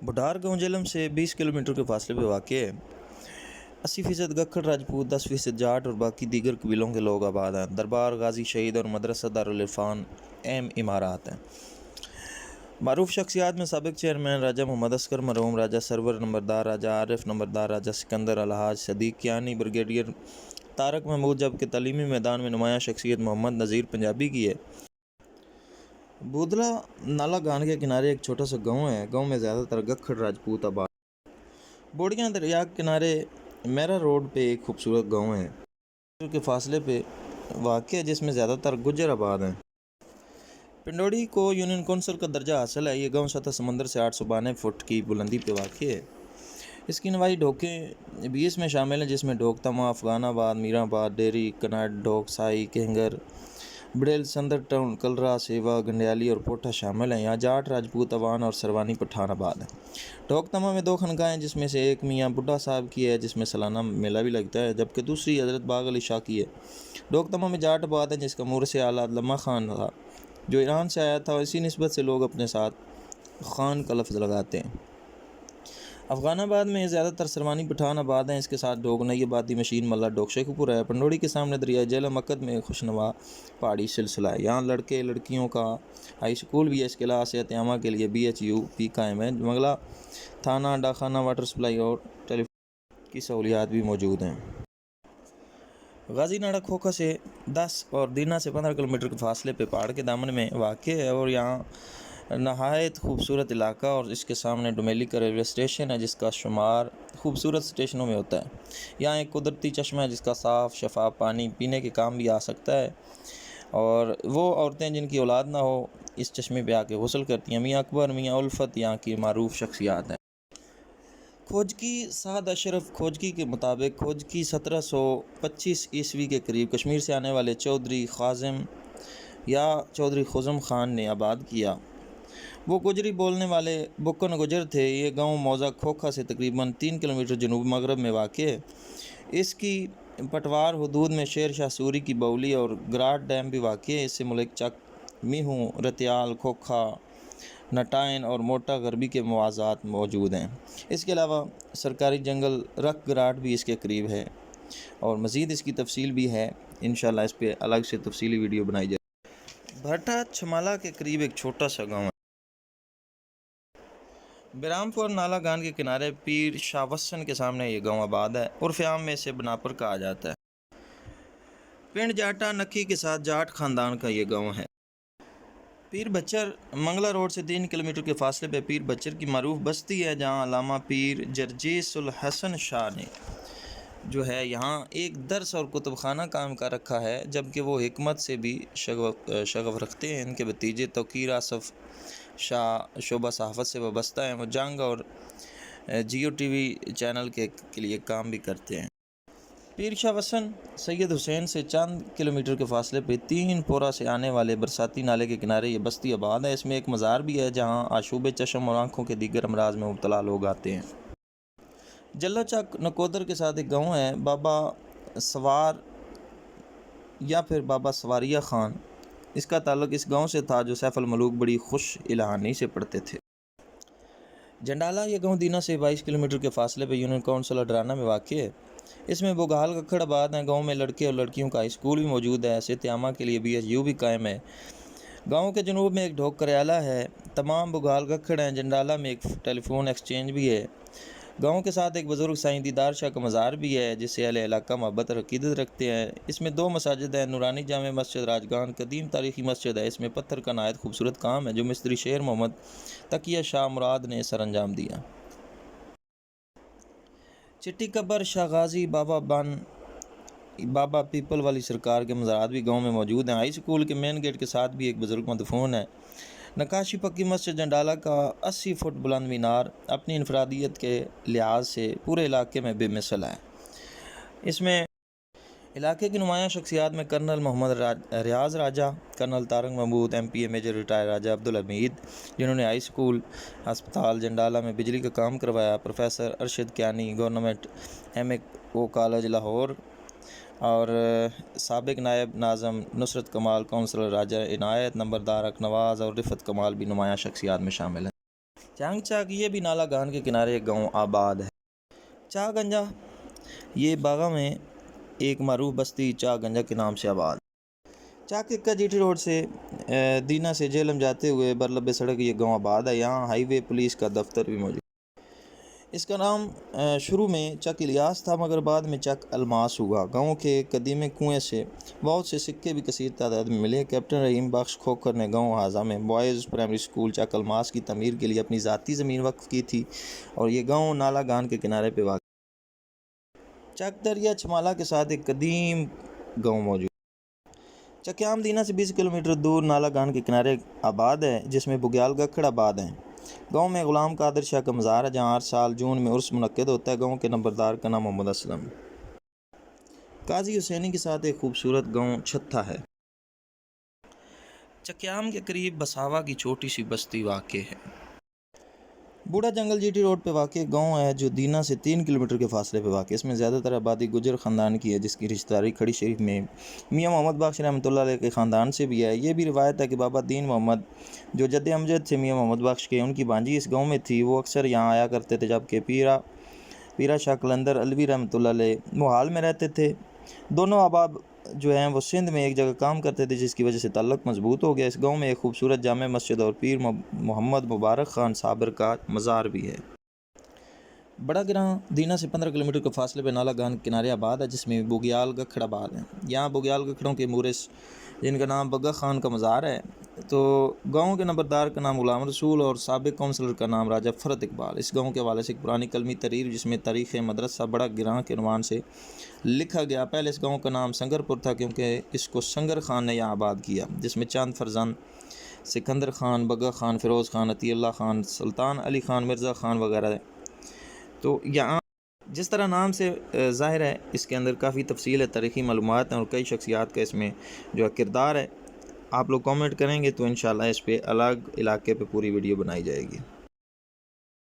بڈھار گاؤں جہلم سے 20 کلومیٹر کے فاصلے پہ واقع ہے۔ 80% گکھڑ راجپوت، 10% جاٹ اور باقی دیگر قبیلوں کے لوگ آباد ہیں۔ دربار، غازی شہید اور مدرسہ دارالعرفان اہم عمارات ہیں۔ معروف شخصیات میں سابق چیئرمین راجہ محمد عسکر مرحوم، راجہ سرور نمبردار، راجہ عارف نمبردار، راجہ سکندر، الحاج صدیق کیانی، بریگیڈیئر طارق محمود، جبکہ تعلیمی میدان میں نمایاں شخصیت محمد نذیر پنجابی کی ہے۔ بودلا نالہ گان کے کنارے ایک چھوٹا سا گاؤں ہے۔ گاؤں میں زیادہ تر گکھڑ راجپوت آباد۔ بوڑیاں دریا کے کنارے میرا روڈ پہ ایک خوبصورت گاؤں ہے کے فاصلے پہ واقع ہے، جس میں زیادہ تر گجر آباد ہیں۔ پنڈوڑی کو یونین کونسل کا درجہ حاصل ہے۔ یہ گاؤں سطح سمندر سے 892 فٹ کی بلندی پہ واقع ہے۔ اس کی نوائی ڈھوکیں 20 میں شامل ہیں، جس میں ڈھوک تما، افغان آباد، میراں آباد، ڈیری، کناٹ، ڈھوک سائی، کہنگر، بڑیل، سندر ٹاؤن، کلرا، سیوا، گنڈیالی اور پوٹھا شامل ہیں۔ یہاں جاٹ، راجپوت، اوان اور سروانی پٹھان آباد ہیں۔ ڈھوک تما میں 2 خانقاہیں، جس میں سے ایک میاں بڈھا صاحب کی ہے، جس میں سالانہ میلہ بھی لگتا ہے، جبکہ دوسری حضرت باغ علی شاہ کی ہے۔ ڈھوک تما میں جاٹ آباد ہے، جس کا مورث اعلیٰ لمہ خان تھا، جو ایران سے آیا تھا، اور اسی نسبت سے لوگ اپنے ساتھ خان کا لفظ لگاتے ہیں۔ افغان آباد میں زیادہ تر سروانی پٹھان آباد ہیں۔ اس کے ساتھ ڈھوک نئی آبادی، مشین ملہ، ڈھوک شیخو پور ہے۔ پنڈوڑی کے سامنے دریائے جہلم عقد میں خوشنما پہاڑی سلسلہ ہے۔ یہاں لڑکے لڑکیوں کا ہائی اسکول بھی ہے۔ اس کے علاوہ صحت عامہ کے لیے BHUP قائم ہے۔ منگلہ تھانہ، ڈاکخانہ، واٹر سپلائی اور ٹیلی فون کی سہولیات بھی موجود ہیں۔ غازی ناڑہ کھوکھا سے 10 اور دینا سے 15 کلومیٹر کے فاصلے پہ پہاڑ کے دامن میں واقع ہے، اور یہاں نہایت خوبصورت علاقہ، اور اس کے سامنے ڈومیلی کا ریلوے اسٹیشن ہے، جس کا شمار خوبصورت اسٹیشنوں میں ہوتا ہے۔ یہاں ایک قدرتی چشمہ ہے، جس کا صاف شفاف پانی پینے کے کام بھی آ سکتا ہے، اور وہ عورتیں جن کی اولاد نہ ہو اس چشمے پہ آ کے غسل کرتی ہیں۔ میاں اکبر، میاں الفت یہاں کی معروف شخصیات ہیں۔ کھوجکی سعد اشرف کھوجکی کے مطابق کھوجکی 1725 عیسوی کے قریب کشمیر سے آنے والے چودھری خازم یا چودھری خزم خان نے آباد کیا۔ وہ گجری بولنے والے بکن گجر تھے۔ یہ گاؤں موضع کھوکھا سے تقریباً 3 کلومیٹر جنوب مغرب میں واقع ہے۔ اس کی پٹوار حدود میں شیر شاہ سوری کی باولی اور گراٹ ڈیم بھی واقع ہے۔ اس سے ملک چک، میہوں، رتیال، کھوکھا، نٹائن اور موٹا غربی کے موازات موجود ہیں۔ اس کے علاوہ سرکاری جنگل رکھ گراٹ بھی اس کے قریب ہے، اور مزید اس کی تفصیل بھی ہے۔ انشاءاللہ اس پہ الگ سے تفصیلی ویڈیو بنائی جائے۔ بھٹا چھمالہ کے قریب ایک چھوٹا سا گاؤں ہے۔ برامپور نالہ گان کے کنارے پیر شاہ وسن کے سامنے یہ گاؤں آباد ہے۔ عرف عام میں اسے بناپر کہا جاتا ہے۔ پنڈ جاٹا نکھی کے ساتھ جاٹ خاندان کا یہ گاؤں ہے۔ پیر بچر منگلہ روڈ سے 3 کلومیٹر کے فاصلے پہ پیر بچر کی معروف بستی ہے، جہاں علامہ پیر جرجیس الحسن شاہ نے جو ہے یہاں ایک درس اور کتب خانہ قائم کر رکھا ہے، جبکہ وہ حکمت سے بھی شغف رکھتے ہیں۔ ان کے بھتیجے توقیر آصف شاہ شعبہ صحافت سے وابستہ ہیں۔ وہ جنگ اور جیو TV چینل کے لیے کام بھی کرتے ہیں۔ پیر شاہ وسن سید حسین سے چند کلومیٹر کے فاصلے پہ 3 پورہ سے آنے والے برساتی نالے کے کنارے یہ بستی آباد ہے۔ اس میں ایک مزار بھی ہے، جہاں آشوب چشم اور آنکھوں کے دیگر امراض میں مبتلا لوگ آتے ہیں۔ جلا چک نکودر کے ساتھ ایک گاؤں ہے، بابا سوار یا پھر بابا سواریہ خان۔ اس کا تعلق اس گاؤں سے تھا، جو سیف الملوک بڑی خوش الہانی سے پڑھتے تھے۔ جنڈالہ یہ گاؤں دینا سے 22 کلومیٹر کے فاصلے پہ یونین کونسل اڈرانہ میں واقع ہے۔ اس میں بگھال گکھڑ آباد ہیں۔ گاؤں میں لڑکے اور لڑکیوں کا اسکول بھی موجود ہے۔ صحت عامہ کے لیے BHU بھی قائم ہے۔ گاؤں کے جنوب میں ایک ڈھوک کریالہ ہے۔ تمام بگھال گکھڑ ہیں۔ جنڈالہ میں ایک ٹیلی فون ایکسچینج بھی ہے۔ گاؤں کے ساتھ ایک بزرگ سائیں دیدار شاہ کا مزار بھی ہے، جس سے اہل علاقہ محبت اور عقیدت رکھتے ہیں۔ اس میں 2 مساجد ہیں، نورانی جامع مسجد راجگان قدیم تاریخی مسجد ہے۔ اس میں پتھر کا نہایت خوبصورت کام ہے، جو مستری شیر محمد تقیہ شاہ مراد نے سر انجام دیا۔ چٹی قبر شاہ غازی بابا پیپل والی سرکار کے مزارات بھی گاؤں میں موجود ہیں۔ ہائی سکول کے مین گیٹ کے ساتھ بھی ایک بزرگ مدفون ہے۔ نقاشی پکی مسجد جنڈالہ کا 80 فٹ بلند مینار اپنی انفرادیت کے لحاظ سے پورے علاقے میں بے مثل ہے۔ اس میں علاقے کی نمایاں شخصیات میں colonel Muhammad Riaz Raja, colonel Tariq Mahmood MPA major retire Raja Abdul Hamid, جنہوں نے ہائی سکول ہسپتال جنڈالہ میں بجلی کا کام کروایا، professor Arshad Kiani government MAO college Lahore, اور سابق نائب ناظم نصرت کمال کونسلر راجہ عنایت نمبردار اکنواز اور رفت کمال بھی نمایاں شخصیات میں شامل ہیں۔ چانگ چاک یہ بھی نالا گان کے کنارے ایک گاؤں آباد ہے۔ چا گنجا یہ باغا میں ایک معروف بستی چا گنجا کے نام سے آباد۔ چاک کا جی ٹی روڈ سے دینا سے جہلم جاتے ہوئے برلب سڑک یہ گاؤں آباد ہے۔ یہاں ہائی وے پولیس کا دفتر بھی موجود ہے۔ اس کا نام شروع میں چک الیاس تھا مگر بعد میں چک الماس ہوا۔ گاؤں کے قدیم کنویں سے بہت سے سکے بھی کثیر تعداد میں ملے۔ کیپٹن رحیم بخش کھوکھر نے گاؤں ہازہ میں بوائز پرائمری اسکول چک الماس کی تعمیر کے لیے اپنی ذاتی زمین وقف کی تھی اور یہ گاؤں نالا گان کے کنارے پہ واقع چک دریا چھمالا کے ساتھ ایک قدیم گاؤں موجود۔ چکیام دینا سے 20 کلومیٹر دور نالا گان کے کنارے آباد ہے جس میں بگیال گکھڑ آباد ہیں۔ گاؤں میں غلام قادر شاہ کا مزار ہے جہاں ہر سال جون میں عرس منعقد ہوتا ہے۔ گاؤں کے نمبردار کا نام محمد اسلم قاضی حسینی کے ساتھ ایک خوبصورت گاؤں چھتھا ہے۔ چکیام کے قریب بساوا کی چھوٹی سی بستی واقع ہے۔ بوڑھا جنگل جی ٹی روڈ پہ واقع گاؤں ہے جو دینا سے 3 کلومیٹر کے فاصلے پہ واقع ہے۔ اس میں زیادہ تر آبادی گجر خاندان کی ہے جس کی رشتہ داری کھڑی شریف میں میاں محمد بخش رحمۃ اللہ علیہ کے خاندان سے بھی ہے۔ یہ بھی روایت ہے کہ بابا دین محمد جو جد امجد تھے میاں محمد بخش کے، ان کی بانجی اس گاؤں میں تھی۔ وہ اکثر یہاں آیا کرتے تھے جبکہ پیرا شاہ قلندر علوی رحمۃ اللہ علیہ موہال میں رہتے تھے۔ دونوں احباب جو ہیں وہ سندھ میں ایک جگہ کام کرتے تھے جس کی وجہ سے تعلق مضبوط ہو گیا۔ اس گاؤں میں ایک خوبصورت جامع مسجد اور پیر محمد مبارک خان صابر کا مزار بھی ہے۔ بڑا گراں دینا سے 15 کلومیٹر کے فاصلے پہ نالا گان کے کنارے آباد ہے جس میں بگیال گکھڑ آباد ہیں۔ یہاں بگیال گکھڑوں کے مورث جن کا نام بگا خان کا مزار ہے۔ تو گاؤں کے نمبردار کا نام غلام رسول اور سابق کونسلر کا نام راجہ فرت اقبال۔ اس گاؤں کے حوالے سے ایک پرانی قلمی تحریر جس میں تاریخ مدرسہ بڑا گراں کے عنوان سے لکھا گیا۔ پہلے اس گاؤں کا نام سنگر پور تھا کیونکہ اس کو سنگر خان نے یہاں آباد کیا جس میں چند فرزند سکندر خان، بگا خان، فیروز خان، عطی اللہ خان، سلطان علی خان، مرزا خان وغیرہ۔ تو یہاں جس طرح نام سے ظاہر ہے اس کے اندر کافی تفصیل ہے، تاریخی معلومات ہیں اور کئی شخصیات کا اس میں جو کردار ہے۔ آپ لوگ کامنٹ کریں گے تو انشاءاللہ اس پہ الگ علاقے پہ پوری ویڈیو بنائی جائے گی۔